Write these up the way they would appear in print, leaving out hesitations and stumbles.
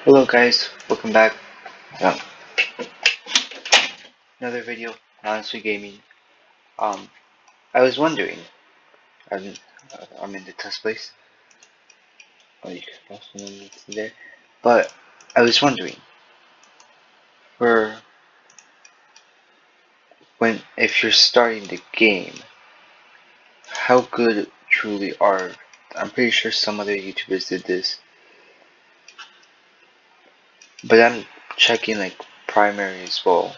Hello guys, welcome back. Um, Another video, Honestly Gaming. Um, I was wondering, I'm, I'm in the test place. Oh, you can also know me there. But I was wondering, for if you're starting the game, how good truly are? I'm pretty sure some other YouTubers did this, but I'm checking like primary as well.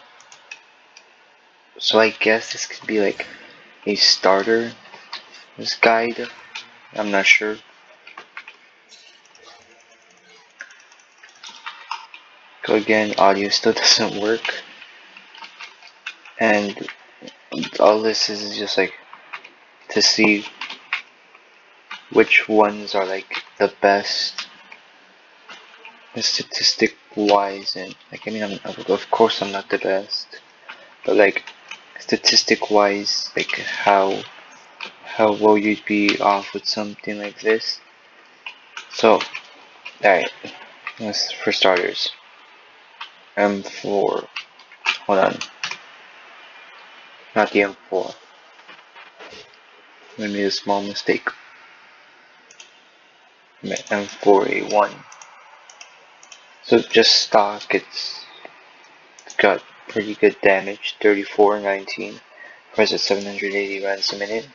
So I guess this could be like a starter, this guide. I'm not sure. So again, audio still doesn't work, and all this is just like to see which ones are like the best statistic wise, and like of course I'm not the best, but like statistic wise, like how well you'd be off with something like this. So alright, for starters, M4. Hold on, not the M4. I made a small mistake. I meant M4A1. So just stock, it's got pretty good damage, 34-19, press at 780 rounds a minute.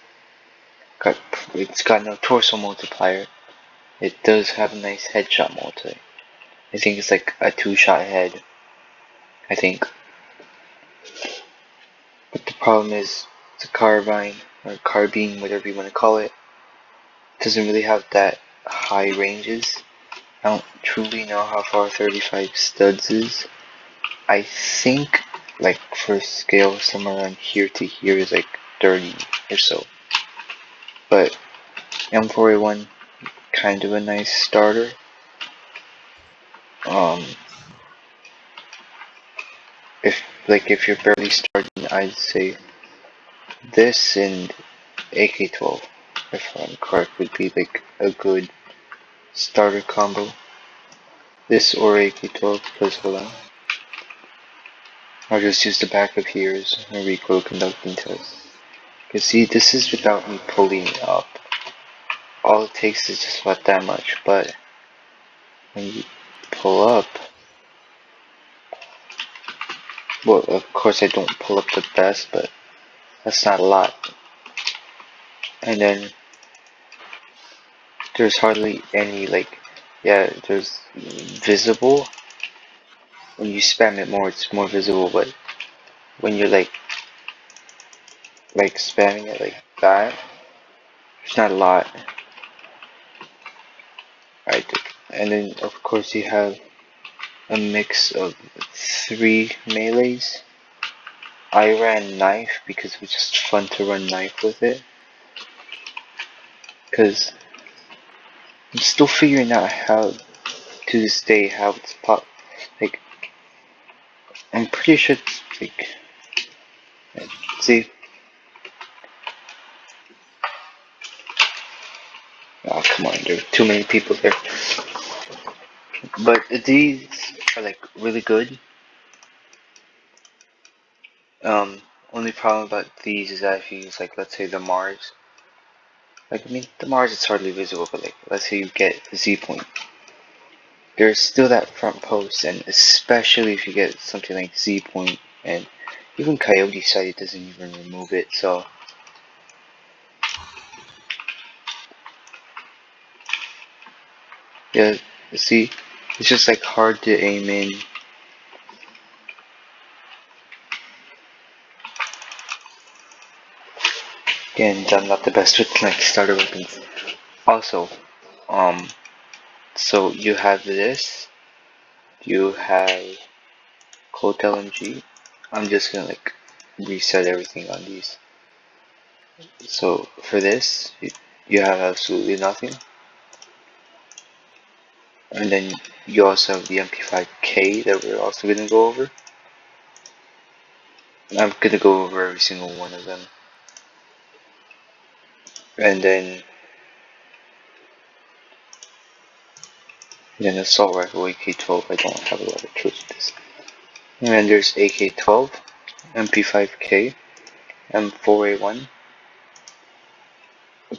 It's got no torso multiplier. It does have a nice headshot multi. I think it's like a 2-shot head, I think. But the problem is, the carbine, or carbine, whatever you want to call it, doesn't really have that high ranges. I don't truly know how far 35 studs is. I think, like, for scale, somewhere around here to here is like 30 or so. But M4A1, kind of a nice starter. If you're barely starting, I'd say this and AK-12, if I'm correct, would be like a good starter combo. This or AK-12, because hold on. I'll just use the backup here as a recoil conducting test. You see, this is without me pulling up. All it takes is just about that much, but when you pull up, well, of course I don't pull up the best, but that's not a lot. And then there's hardly any, like, yeah, there's visible. When you spam it more, it's more visible, but when you're like spamming it like that, there's not a lot. Right, and then of course you have a mix of 3 melees. I ran knife because it was just fun to run knife with it. Because I'm still figuring out how to this day how it's like, I'm pretty sure it's like, see, oh come on, there are too many people there. But these are like really good. Only problem about these is that if you use, like, let's say the Mars, like, I mean, the Mars it's hardly visible, but like, let's say you get the Z point, there's still that front post, and especially if you get something like Z point, and even Coyote Sight doesn't even remove it, so yeah, you see, it's just like hard to aim in. Again, I'm not the best with like starter weapons. Also, um, so you have this, you have Colt LMG. I'm just gonna like reset everything on these. So for this, you have absolutely nothing, and then you also have the MP5K that we're also gonna go over. I'm gonna go over every single one of them, and then Then assault rifle AK-12. I don't have a lot of choice with this. And then there's AK-12, MP5K, M4A1,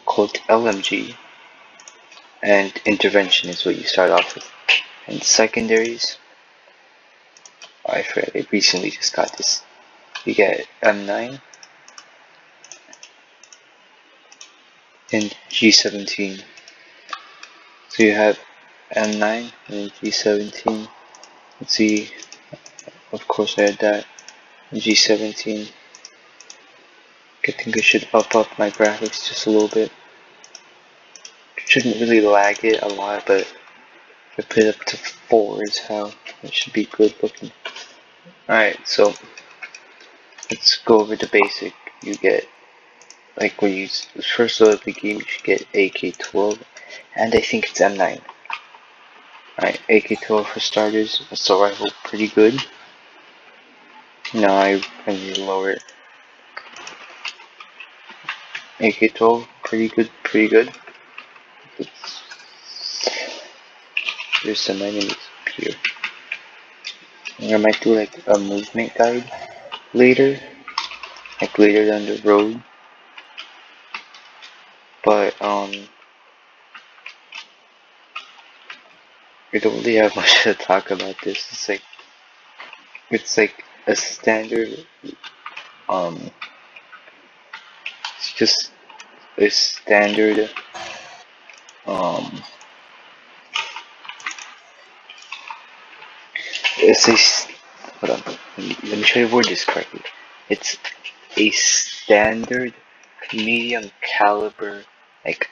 Colt LMG, and intervention is what you start off with. And secondaries, I recently just got this. You get M9 and G17. So you have M9 and G17. Let's see, of course I had that. G17. I think I should up my graphics just a little bit. Shouldn't really lag it a lot, but if I put it up to 4 is how it should be good looking. Alright, so let's go over the basic. You get, like when you first load up the game, you should get AK-12, and I think it's M9. Alright, AK-12 for starters, assault rifle, pretty good. No, I need to lower it. AK-12, pretty good, pretty good. There's some enemies here. I might do like a movement guide later, like later down the road. But we don't really have much to talk about this. It's like a standard it's just a standard um it's a hold on, let me try to word this correctly. It's a standard medium caliber, like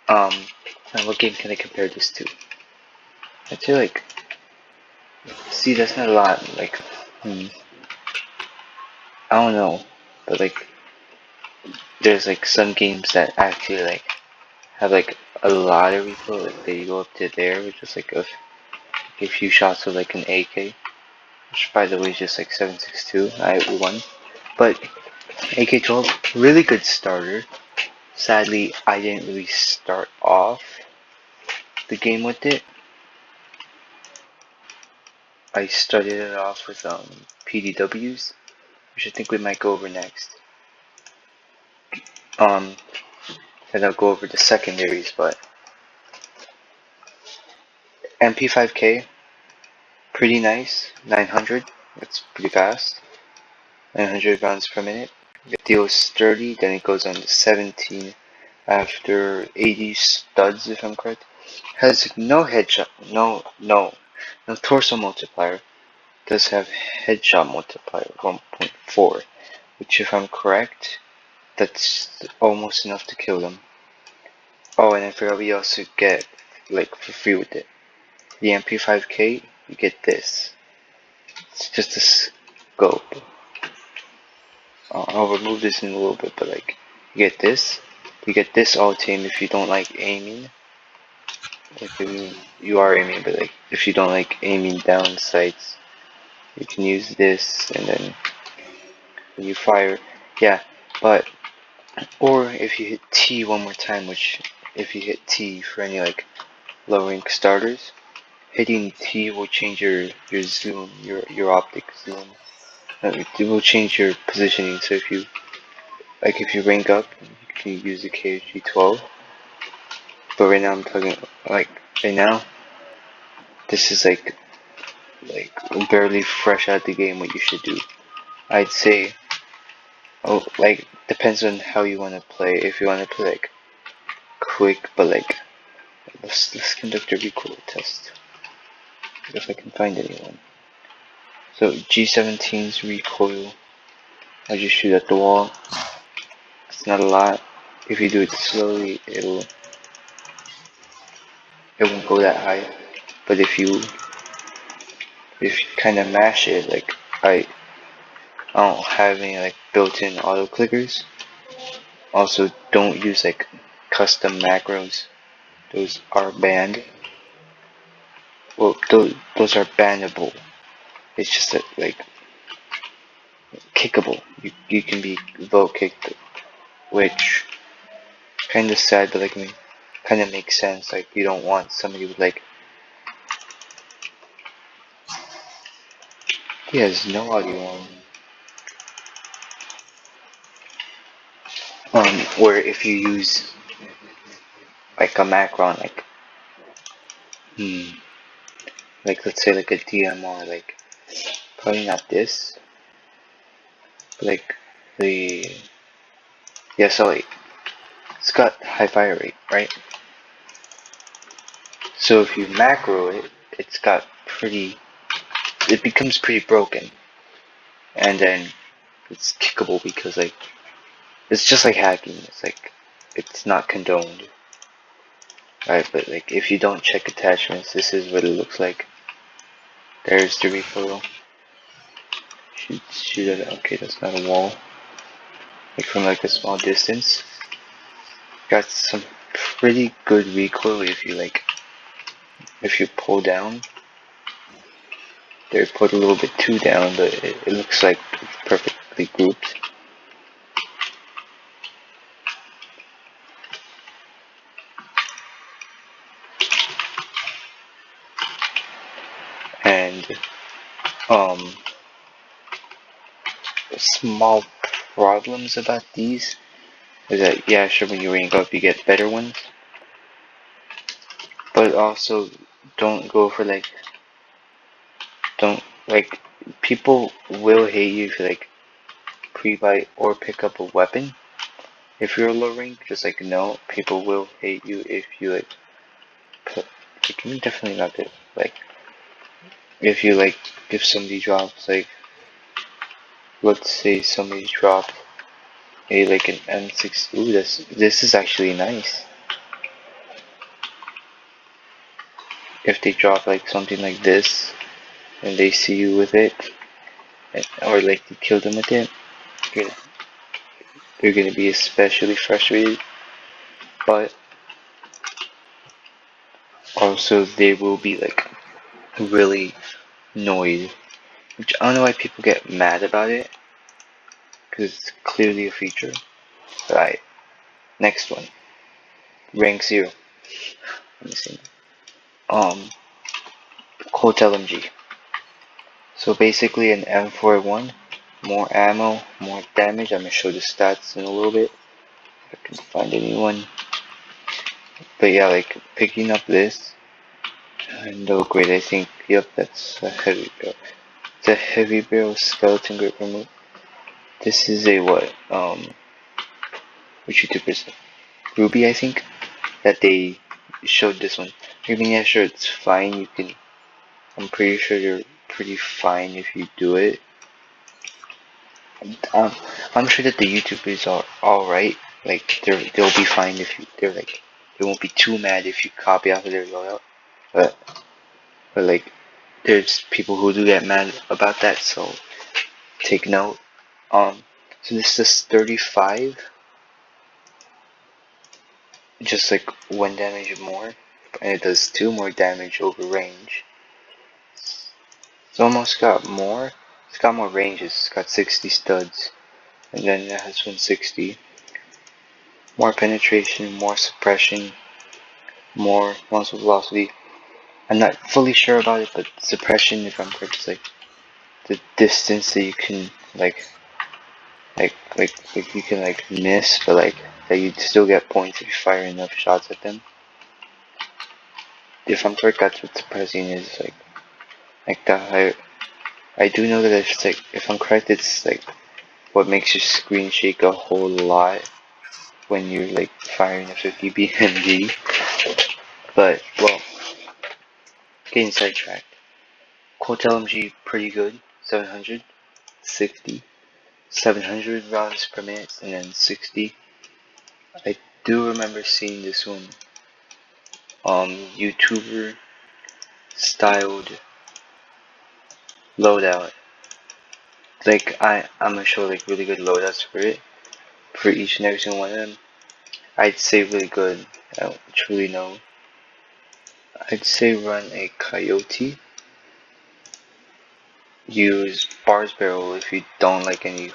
what game can I compare this to? I'd say like, see, that's not a lot, like I don't know, but like there's like some games that actually like have like a lot of recoil, like they go up to there with just like a few shots of like an AK, which by the way is just like 7.62. I won, but AK-12, really good starter. Sadly, I didn't really start off the game with it. I started it off with PDWs, which I think we might go over next. And I'll go over the secondaries, but MP5K, pretty nice, 900, that's pretty fast, 900 rounds per minute. It deals 30, then it goes on to 17 after 80 studs, if I'm correct. Has no headshot, no torso multiplier. Does have headshot multiplier 1.4, which if I'm correct, that's almost enough to kill them. Oh, and I forgot we also get, like, for free with it, the MP5K, you get this. It's just a scope. I'll remove this in a little bit, but like, you get this. You get this alt-aim if you don't like aiming. Like, if you are aiming, but like, if you don't like aiming down sights, you can use this, and then when you fire, yeah, but, or if you hit T one more time, which, if you hit T for any like low rank starters, hitting T will change your zoom, your optic zoom. It will change your positioning. So if you rank up, you can use the KSG-12. But right now I'm talking like right now. This is like barely fresh out the game. What you should do, I'd say. Oh, like depends on how you want to play. If you want to play like quick, but like let's conduct a recoil test. If I can find anyone. So G17's recoil, I just shoot at the wall. It's not a lot. If you do it slowly, it won't go that high. But if you kind of mash it, like I don't have any like built-in auto clickers. Also, don't use like custom macros. Those are banned. Well, those are bannable. It's just that like kickable. You can be vote kicked, which kind of sad, but like I mean, kind of makes sense. Like you don't want somebody with like He has no audio on. Where if you use like a macron, hmm, like let's say like a DMR, like probably not this, but like the SL8. It's got high fire rate, right? So if you macro it, it becomes pretty broken, and then it's kickable because like it's just like hacking. It's like it's not condoned, right? But like if you don't check attachments, this is what it looks like. There's the recoil. Shoot at it. Okay, that's not a wall. Like from like a small distance. Got some pretty good recoil if you pull down. They put a little bit too down, but it looks like it's perfectly grouped. And um, small problems about these is that yeah, sure, when you rank up, you get better ones, but also don't go for don't like people will hate you if you like pre-buy or pick up a weapon. If you're low rank, just like no, people will hate you if you like put. Like, you definitely not good. Like if you like if somebody drops like let's say somebody dropped a like an M6. Ooh, this is actually nice. If they drop like something like this and they see you with it, or like you kill them with it, you're, they're gonna be especially frustrated. But also they will be like really annoyed. Which I don't know why people get mad about it, because it's clearly a feature. Right. Next one. Rank 0. Let me see. Um, Colt LMG. So basically an M41, more ammo, more damage. I'm gonna show the stats in a little bit. If I can find anyone. But yeah, like picking up this, no great. I think yep, that's a heavy barrel. It's a heavy barrel skeleton grip remote. This is a what? Which YouTubers? Ruby, I think. That they showed this one. I mean, yeah, sure, it's fine. You can. I'm pretty sure you're pretty fine if you do it. Um, I'm sure that the YouTubers are all right. Like they'll be fine if they're like they won't be too mad if you copy off of their loadout. But like there's people who do get mad about that. So take note. So this is 35, just like 1 damage more, and it does 2 more damage over range. It's almost got more. It's got more ranges. It's got 60 studs, and then it has 160. More penetration, more suppression, more muzzle velocity. I'm not fully sure about it, but suppression, if I'm correct, is like the distance that you can like you can like miss, but like that you still get points if you fire enough shots at them. If I'm correct, that's what suppressing is like that. I do know that it's like if I'm correct, it's like what makes your screen shake a whole lot when you're like firing a 50 BMG. But well, getting sidetracked. Colt LMG pretty good, 700, 60, 700 rounds per minute, and then 60. I do remember seeing this one YouTuber styled loadout. Like I'm gonna show like really good loadouts for it for each and every single one of them. I'd say really good. I don't truly know. I'd say run a coyote. Use bars barrel if you don't like any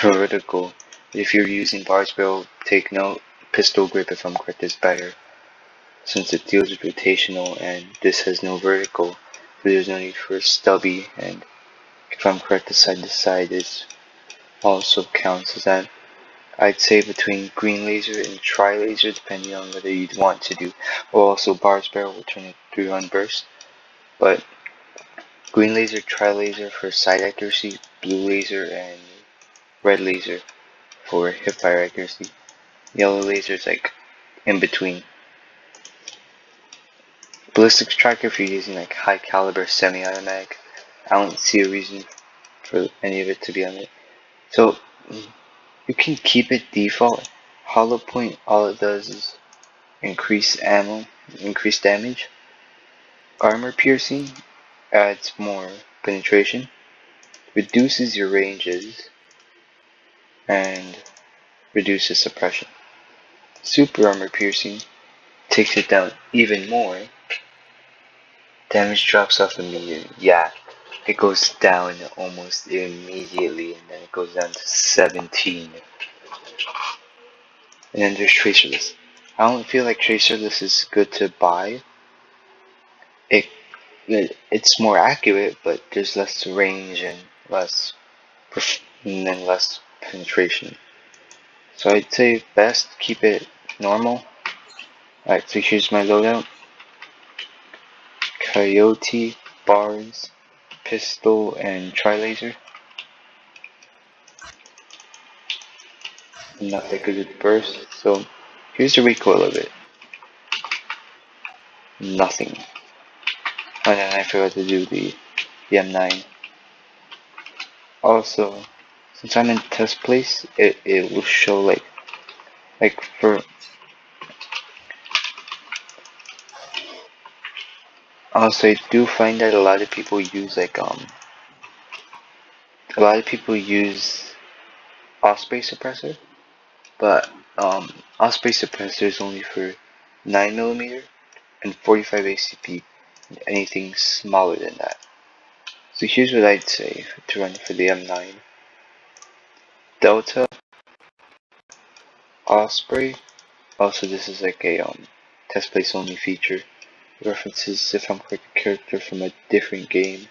vertical. If you're using bars barrel, take note. Pistol grip, if I'm correct, is better since it deals with rotational and this has no vertical. So there's no need for stubby and If I'm correct, the side to side is also counts as that. I'd say between green laser and tri laser, depending on whether you'd want to do, or also bars barrel will turn it through on burst. But green laser, tri laser for side accuracy, blue laser, and red laser for hipfire accuracy. Yellow laser is like in between. Ballistics tracker if you're using like high caliber semi-automatic. I don't see a reason for any of it to be on it. So you can keep it default. Hollow point, all it does is increase ammo, increase damage. Armor piercing adds more penetration, reduces your ranges, and reduces suppression. Super armor piercing takes it down even more. Damage drops off immediately. Yeah, it goes down almost immediately, and then it goes down to 17. And then there's Tracerless. I don't feel like Tracerless is good to buy. It's more accurate, but there's less range and then less penetration. So I'd say best keep it normal. Alright, so here's my loadout. Coyote, bars, pistol, and tri-laser. Not that good at burst. So here's the recoil of it. Nothing. And then I forgot to do the M9. Also, since I'm in test place, it will show like for also I do find that a lot of people use Osprey suppressor, but Osprey suppressor is only for 9mm and 45 ACP. Anything smaller than that. So here's what I'd say to run for the M9. Delta, Osprey. Also, this is like a test place only feature. References, if I'm correct, a character from a different game.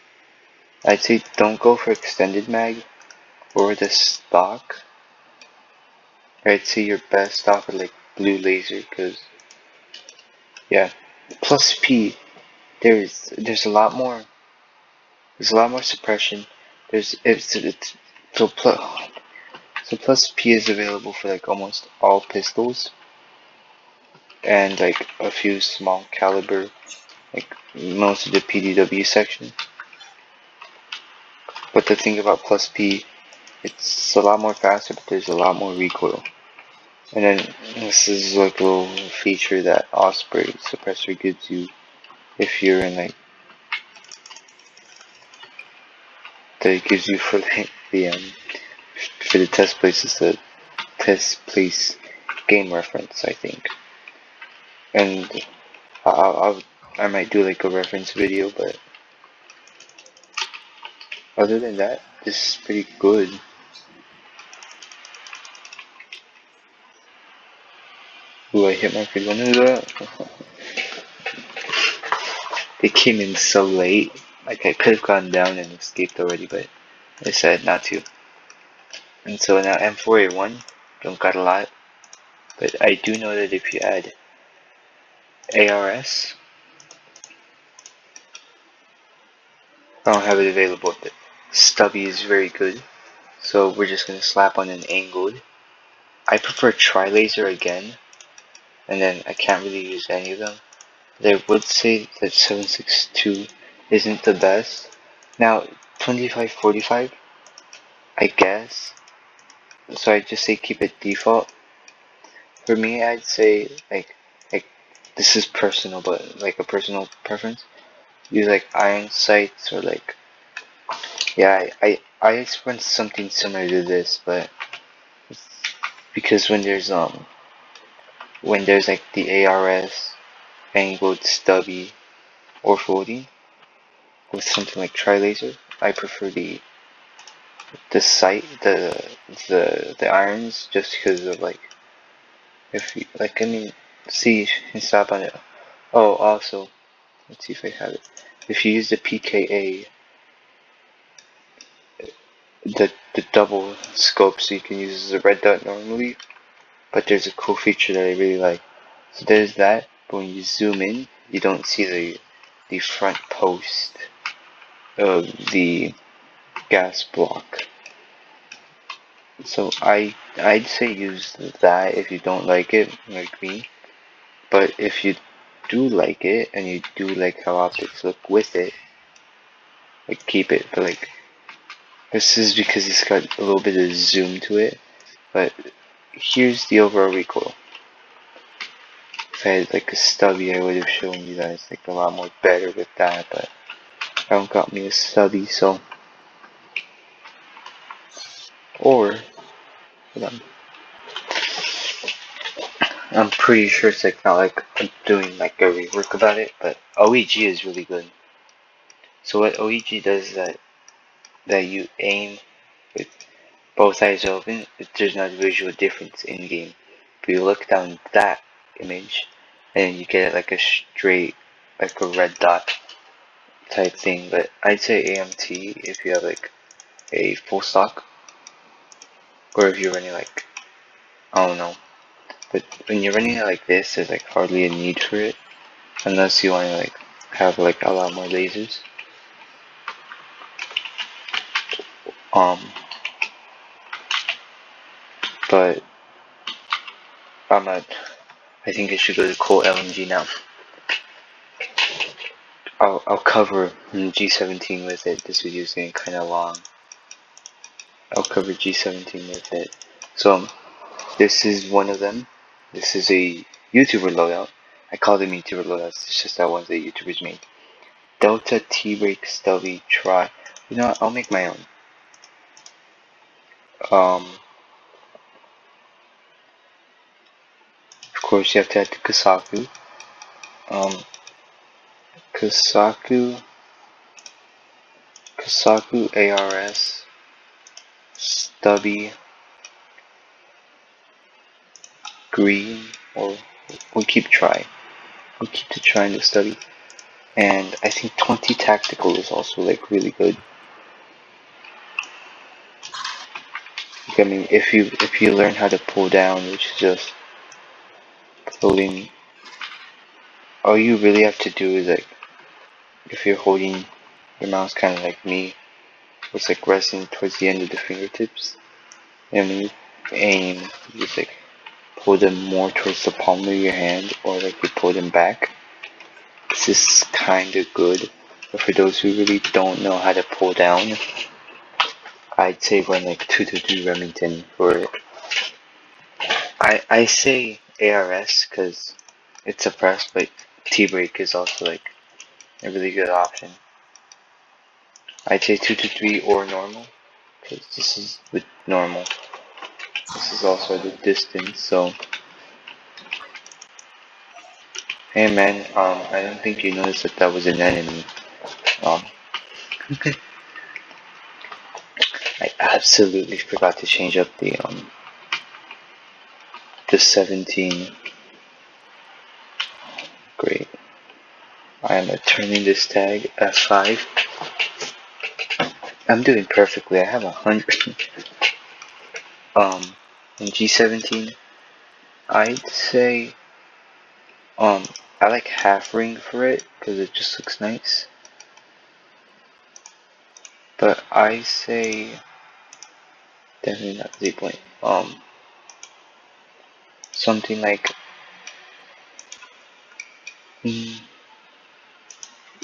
I'd say don't go for extended mag or the stock. I'd say your best off are like blue laser, because yeah, plus P. There's a lot more suppression. It's so plus P is available for like almost all pistols and like a few small caliber, like most of the PDW section. But the thing about plus P, it's a lot more faster, but there's a lot more recoil. And then this is like a little feature that Osprey suppressor gives you if you're in like that it gives you for the test place. It's the test place game reference, I think. And I might do like a reference video, but other than that, this is pretty good. Ooh, I hit my first one. They came in so late. Like I could have gone down and escaped already, but I decided not to. And so now M4A1, don't got a lot, but I do know that if you add ARS, I don't have it available, but stubby is very good. So we're just gonna slap on an angled. I prefer tri-laser again, and then I can't really use any of them. But I would say that 7.62 isn't the best. Now 25-45, I guess. So I just say keep it default. For me, I'd say like this is personal, but like a personal preference. Use like iron sights or like yeah. I experienced something similar to this, but because when there's like the ARS angled stubby or folding with something like tri-laser, I prefer the sight the irons just because of like if you like I mean see you can stop on it. Oh, also let's see if I have it. If you use the PKA, the double scope, so you can use as a red dot normally. But there's a cool feature that I really like. So there's that, but when you zoom in, you don't see the front post of the gas block. So I'd say use that if you don't like it, like me. But if you do like it and you do like how optics look with it, like keep it. But like this is because it's got a little bit of zoom to it. But here's the overall recoil. If I had like a stubby, I would have shown you guys like a lot more better with that. But I don't got me a stubby, so or hold on. I'm pretty sure it's like not like I'm doing like a rework about it, but OEG is really good. So what OEG does is that you aim with both eyes open. There's not a visual difference in game. But you look down that image, and you get like a straight, like a red dot type thing. But I'd say AMT if you have like a full stock, or if you're running like I don't know. But when you're running it like this, there's like hardly a need for it, unless you want to like have like a lot more lasers. Um, but I'm not. I think I should go to cool LNG now. I'll cover G17 with it. This video is getting kind of long. I'll cover G17 with it. So this is one of them. This is a YouTuber loadout. I call them YouTuber loadouts. It's just that ones that YouTubers made. Delta T-Brake Stubby Try. You know what? I'll make my own. Of course, you have to add the Kasaku. Kasaku ARS Stubby Green, or we'll keep trying. We'll keep to trying to study. And I think 20 Tactical is also like really good. I mean, if you learn how to pull down, which is just floating, all you really have to do is like, if you're holding your mouse kind of like me, it's like resting towards the end of the fingertips, and when you aim, you just like pull them more towards the palm of your hand, or like you pull them back. This is kind of good, but for those who really don't know how to pull down, I'd say run like 223 Remington for it. I say ARS because it's suppressed, but T-Brake is also like a really good option. I'd say 223 or normal, because this is with normal. This is also the distance, so. Hey man, I don't think you noticed that that was an enemy. Um, I absolutely forgot to change up the 17. Great. I am turning this tag F5. I'm doing perfectly. I have 100. In G17, I'd say, I like half ring for it because it just looks nice. But I say definitely not Z point. Something like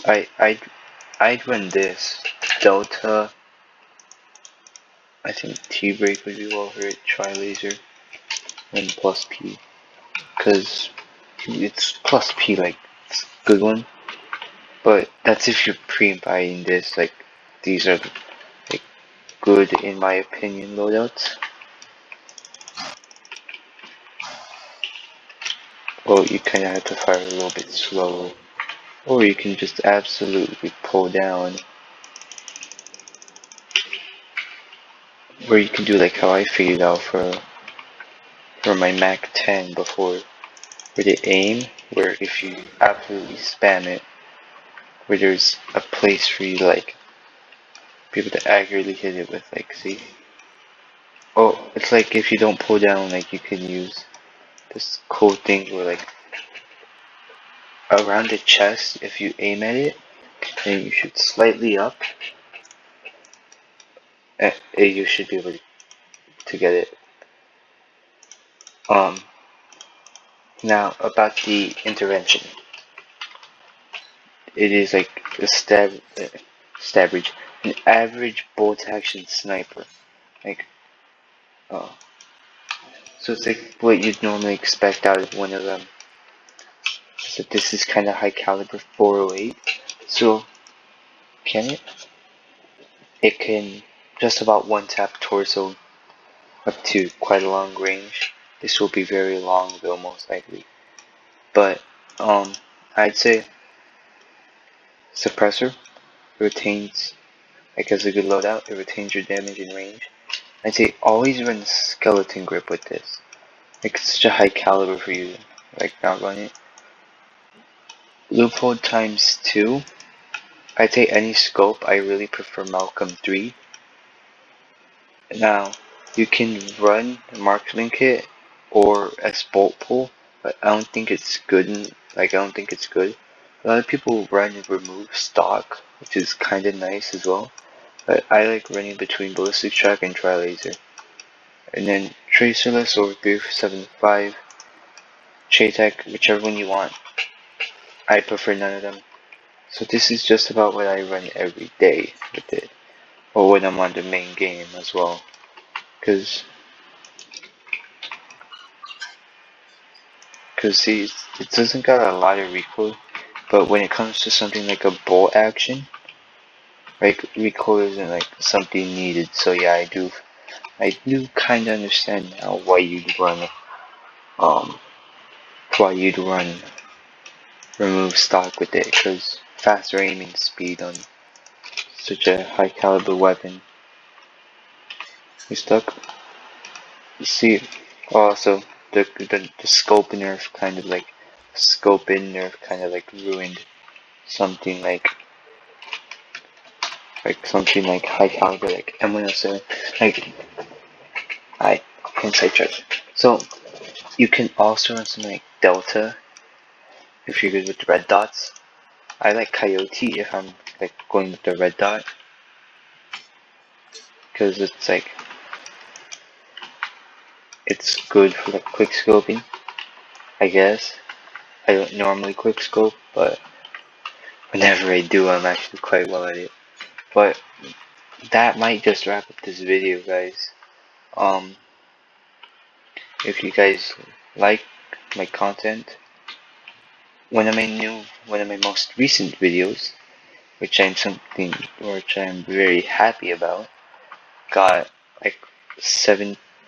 I I'd run this Delta. I think T-Brake would be well for it. Try laser and plus P, because it's plus P, like it's a good one. But that's if you're pre-buying this. Like these are like good in my opinion loadouts. Well, you kind of have to fire a little bit slower, or you can just absolutely pull down. Or you can do like how I figured out for my Mac 10 before, where they aim, where if you absolutely spam it, where there's a place for you to like be able to accurately hit it with, like, see? Oh, it's like if you don't pull down, like, you can use this cool thing where, like, around the chest, if you aim at it, then you shoot slightly up, and you should be able to get it. Now, about the intervention. It is like a stab an average bolt action sniper. Like, uh, so it's like what you'd normally expect out of one of them. So this is kind of high caliber 408. So can it? It can just about one tap torso up to quite a long range. This will be very long though, most likely. But I'd say suppressor retains, like as a good loadout, it retains your damage in range. I'd say always run skeleton grip with this. Like it's such a high caliber for you, like not run it. Loophole times 2. I'd say any scope. I really prefer Malcolm 3. Now you can run marksman kit or as bolt pull, but I don't think it's good. I don't think it's good. A lot of people run and remove stock, which is kind of nice as well. But I like running between ballistic track and tri laser. And then tracerless or 375, Chaytech, whichever one you want. I prefer none of them. So this is just about what I run every day with it. Or when I'm on the main game as well. Cause see, it doesn't got a lot of recoil. But when it comes to something like a bolt action, like recoil isn't like something needed. So yeah, I do kind of understand now why you'd run, um, remove stock with it, because faster aiming speed on such a high caliber weapon. You stuck? You see, also the scope nerf kind of like ruined something something like high caliber like M107, like I inside check. So you can also run something like Delta if you're good with the red dots. I like Coyote if I'm like going with the red dot, because it's like it's good for like quick scoping, I guess. I don't normally quick scope, but whenever I do, I'm actually quite well at it. But that might just wrap up this video, guys. Um, if you guys like my content, one of my most recent videos, which I'm very happy about, got like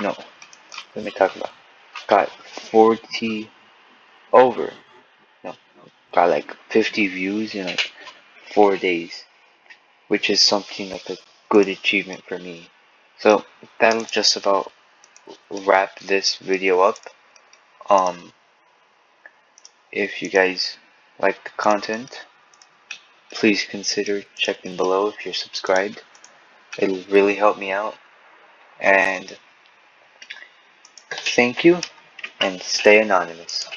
no, let me talk about, got 40 over, no, got like 50 views in like 4 days, which is something like a good achievement for me. So that'll just about wrap this video up. If you guys like the content, please consider checking below if you're subscribed. It'll really help me out. And thank you, and stay anonymous.